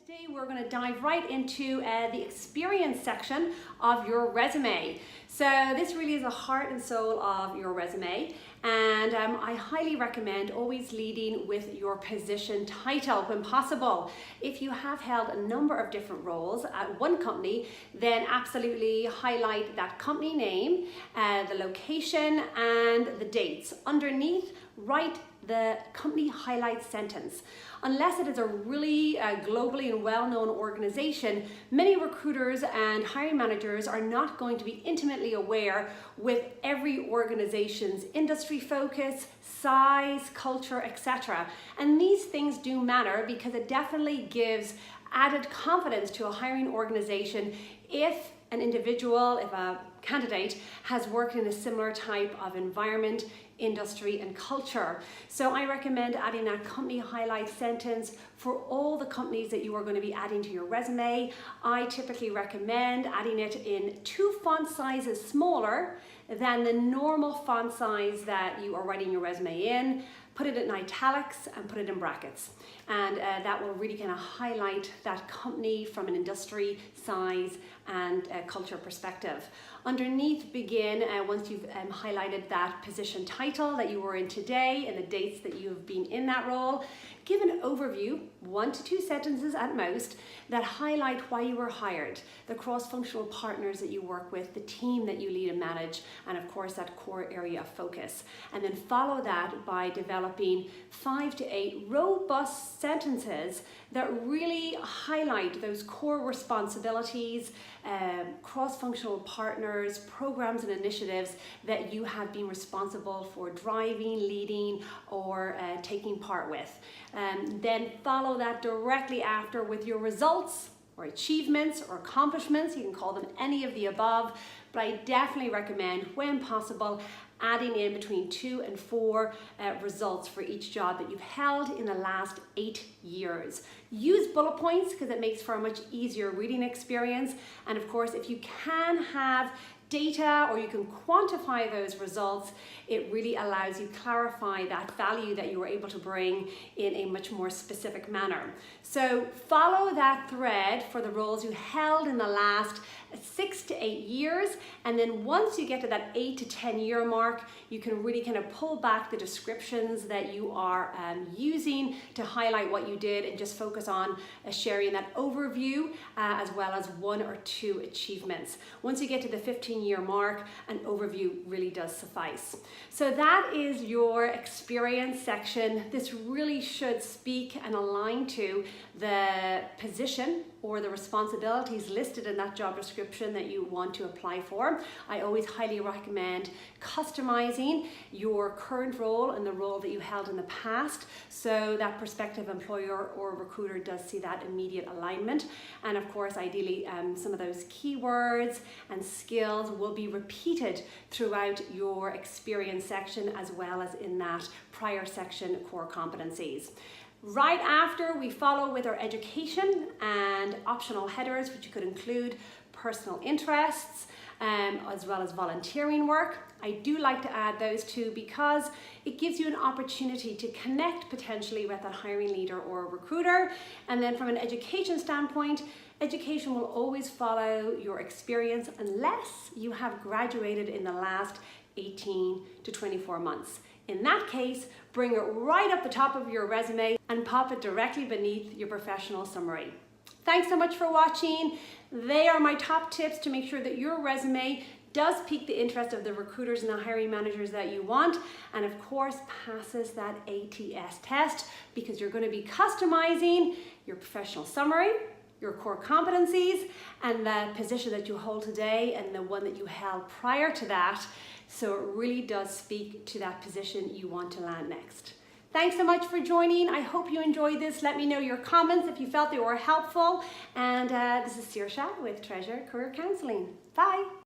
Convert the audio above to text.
Today we're going to dive right into the experience section of your resume. So this really is the heart and soul of your resume, and I highly recommend always leading with your position title when possible. If you have held a number of different roles at one company, then absolutely highlight that company name, the location and the dates. Underneath, write the company highlight sentence. Unless it is a really globally and well-known organization, many recruiters and hiring managers are not going to be intimately aware with every organization's industry focus, size, culture, etc. And these things do matter because it definitely gives added confidence to a hiring organization if an individual, if a candidate has worked in a similar type of environment, industry and culture. So I recommend adding that company highlight sentence for all the companies that you are going to be adding to your resume. I typically recommend adding it in 2 font sizes smaller than the normal font size that you are writing your resume in. Put it in italics and put it in brackets. And that will really kind of highlight that company from an industry, size and culture perspective. Underneath, begin once you've highlighted that position title that you were in today and the dates that you've been in that role. Give an overview, 1 to 2 sentences at most, that highlight why you were hired, the cross-functional partners that you work with, the team that you lead and manage, and of course that core area of focus. And then follow that by developing 5 to 8 robust sentences that really highlight those core responsibilities, cross-functional partners, programs and initiatives that you have been responsible for driving, leading, or taking part with. Then follow that directly after with your results or achievements or accomplishments. You can call them any of the above, but I definitely recommend, when possible, adding in between 2 and 4 results for each job that you've held in the last 8 years. Use bullet points because it makes for a much easier reading experience. And of course, if you can have data or you can quantify those results, it really allows you to clarify that value that you were able to bring in a much more specific manner. So follow that thread for the roles you held in the last 6 to 8 years, and then once you get to that 8 to 10 year mark, you can really kind of pull back the descriptions that you are using to highlight what you did and just focus on sharing that overview as well as 1 or 2 achievements. Once you get to the 15-year mark, an overview really does suffice. So that is your experience section. This really should speak and align to the position or the responsibilities listed in that job description that you want to apply for. I always highly recommend customizing your current role and the role that you held in the past, so that prospective employer or recruiter does see that immediate alignment. And of course, ideally, some of those keywords and skills will be repeated throughout your experience section as well as in that prior section, core competencies. Right after, we follow with our education and optional headers, which could include personal interests as well as volunteering work. I do like to add those too because it gives you an opportunity to connect potentially with a hiring leader or a recruiter. And then from an education standpoint, education will always follow your experience unless you have graduated in the last 18 to 24 months. In that case, bring it right up the top of your resume and pop it directly beneath your professional summary. Thanks so much for watching. They are my top tips to make sure that your resume does pique the interest of the recruiters and the hiring managers that you want, and of course passes that ATS test, because you're going to be customizing your professional summary, your core competencies, and the position that you hold today and the one that you held prior to that. So it really does speak to that position you want to land next. Thanks so much for joining. I hope you enjoyed this. Let me know your comments if you felt they were helpful. And this is Saoirse with Treasure Career Counseling. Bye.